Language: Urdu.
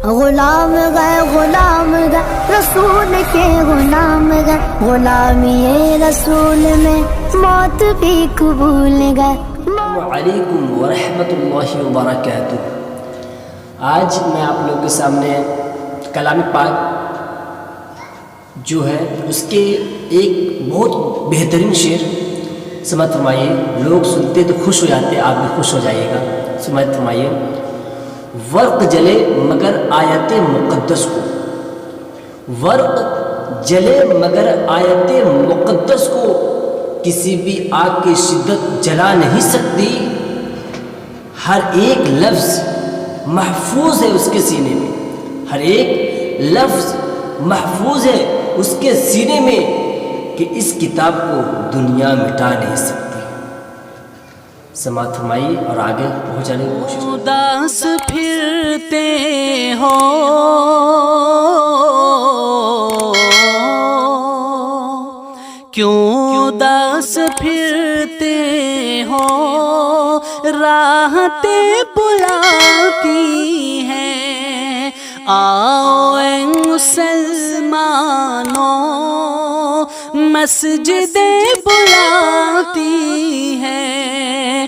غلام گئے رسول کے غلام گئے، غلامی رسول میں موت بھی قبول گئے۔ السلام علیکم ورحمۃ اللہ وبرکاتہ۔ آج میں آپ لوگوں کے سامنے کلام پاک جو ہے اس کے ایک بہت بہترین شعر سماعت فرمائیے۔ لوگ سنتے تو خوش ہو جاتے، آپ بھی خوش ہو جائیے گا۔ سماعت فرمائیے۔ ورق جلے مگر آیت مقدس کو، ورق جلے مگر آیت مقدس کو، کسی بھی آگ کی شدت جلا نہیں سکتی۔ ہر ایک لفظ محفوظ ہے اس کے سینے میں، ہر ایک لفظ محفوظ ہے اس کے سینے میں کہ اس کتاب کو دنیا مٹا نہیں سکتی۔ سماعت فرمائیے اور آگے پہنچانے کی کوشش کریں۔ اداس پھرتے ہو کیوں اداس پھرتے ہو، راحتیں بلاتی ہیں، آؤ اے مسلمانوں مسجدیں بلاتی ہیں۔